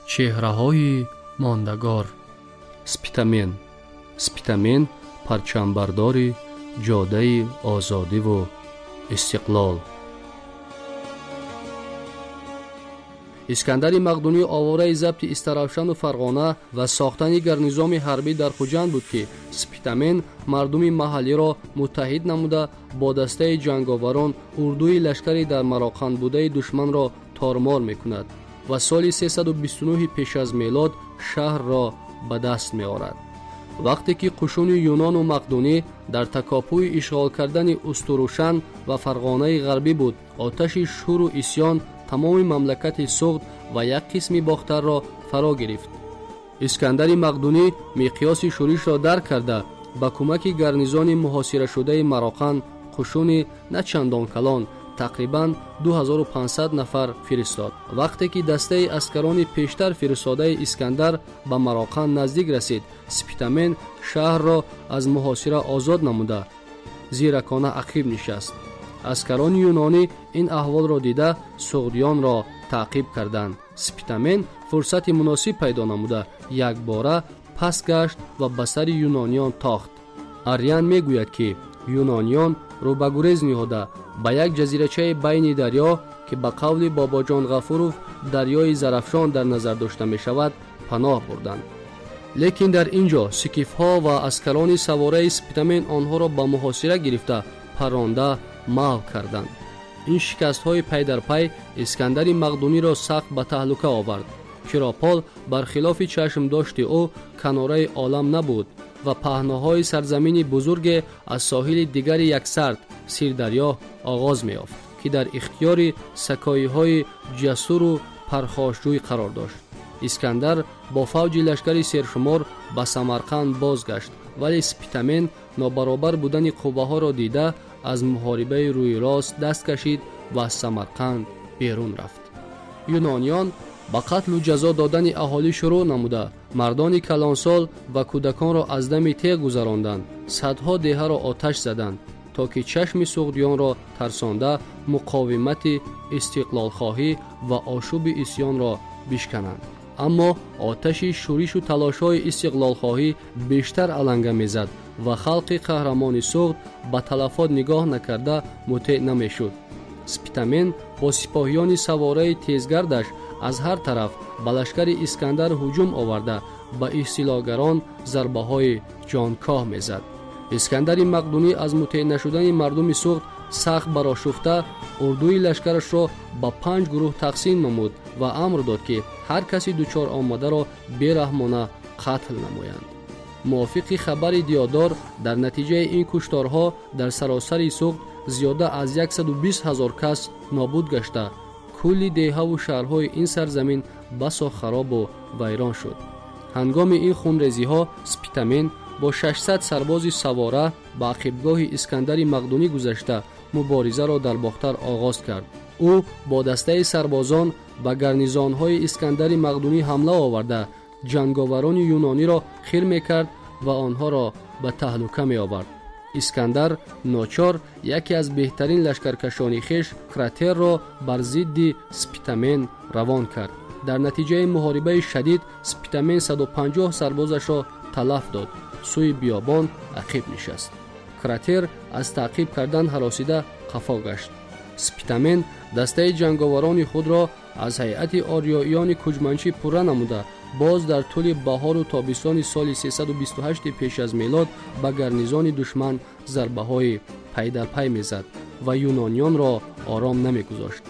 چهره‌های ماندگار. سپیتامین پرچمبرداری جاده آزادی و استقلال. اسکندر مقدونی آواره ضبط استرافشان و فرغانه و ساختن گرنیزام حربی در خوجند بود که سپیتامین مردم محلی را متحد نموده با دسته جنگاوران اردوی لشکری در مراقند بوده دشمن را تارمار میکند و سال 329 پیش از میلاد شهر را به دست می آورد. وقتی که قشون یونان و مقدونی در تکاپوی اشغال کردن استروشن و فرغانه غربی بود، آتش شور و اسیان تمام مملکت سغد و یک قسم باختر را فرا گرفت. اسکندر مقدونی مقیاس شورش را درک کرده با کمک گرنیزان محاصره شده مراقند قشون نه چندان کلان تقریباً 2500 نفر فرستاد. وقتی که دسته عسکران پیشتر فرستاده اسکندر به مراقند نزدیک رسید، سپیتامین شهر را از محاصره آزاد نموده زیرکانه عقب نشست. عسکران یونانی این احوال را دیده سغدیان را تعقیب کردند. سپیتامین فرصت مناسب پیدا نموده یک باره پس گشت و به سر یونانیان تاخت. آریان میگوید که یونانیان رو به گریز نهاده به یک جزیره‌چه بین دریا که به قول بابا جان غفوروف دریای زرافشان در نظر داشته می شود پناه بردند. لیکن در اینجا سکیف‌ها و عسکران سواره سپیتامین آنها را به محاصره گرفته پرانده محو کردند. این شکست‌های پی در پی اسکندر مقدونی را سخت به تهلکه آورد. کراپال برخلاف چشم داشت او کناره عالم نبود و پهناهای سرزمین بزرگ از ساحل دیگر یک سرد سیردریا آغاز می یافت که در اختیار سکایی‌های جسور و پرخاشجوی قرار داشت. اسکندر با فوج لشکری سرشمار به سمرقند بازگشت، ولی سپیتامین نابرابر بودن قوه‌ها را دیده از محاربه روی راست دست کشید و از سمرقند بیرون رفت. یونانیان با قتل و جزا دادن اهالی شروع نموده مردان کلانسال و کودکان را از دم تیغ گذراندند. صدها دیه را آتش زدند تا که چشم سغدیان را ترسانده مقاومت استقلال خواهی و آشوب اسیان را بشکنند. اما آتش شورش و تلاش‌های استقلال خواهی بیشتر علنگه می‌زد و خلق قهرمان سغد به تلفات نگاه نکرده مطیع نمی‌شد. سپیتامین با سپاهیان سواره تیزگردش از هر طرف به لشکر اسکندر هجوم آورده به اصطلاحگران ضربه‌های جانکاه می‌زد. اسکندر مقدونی از مطیع نشدن مردم سغد سخت برآشفته اردوی لشکرش را به 5 گروه تقسیم نمود و امر داد که هر کسی دچار آمده را بیرحمانه قتل نمایند. موافق خبر دیادار در نتیجه این کشتارها در سراسر سغد زیاده از 120,000 کس نابود گشته کلی دیه و شهرهای این سرزمین بسا خراب و ویران شد. هنگام این خونریزی ها سپیتامین با 600 سرباز سواره به عقبگاه اسکندر مقدونی گذشته مبارزه را در باختر آغاز کرد. او با دسته سربازان به گرنیزان‌های اسکندر مقدونی حمله آورده جنگاوران یونانی را خیر می‌کرد و آنها را به تهلکه می‌آورد. اسکندر ناچار یکی از بهترین لشکرکشان خویش کراتر را بر ضد سپیتامین روان کرد. در نتیجه محاربه شدید سپیتامین 150 سربازش را تلف داد. سوی بیابان عقب نشست. کراتر از تعقیب کردن هراسیده خفا گشت. سپیتامین دسته جنگاوران خود را از هیئت آریاییان کوجمنچی پره نموده باز در طول بهار و تابستان سال 328 پیش از میلاد به گرنیزان دشمن ضربه‌های پی در پی می‌زد و یونانیان را آرام نمی‌گذاشت.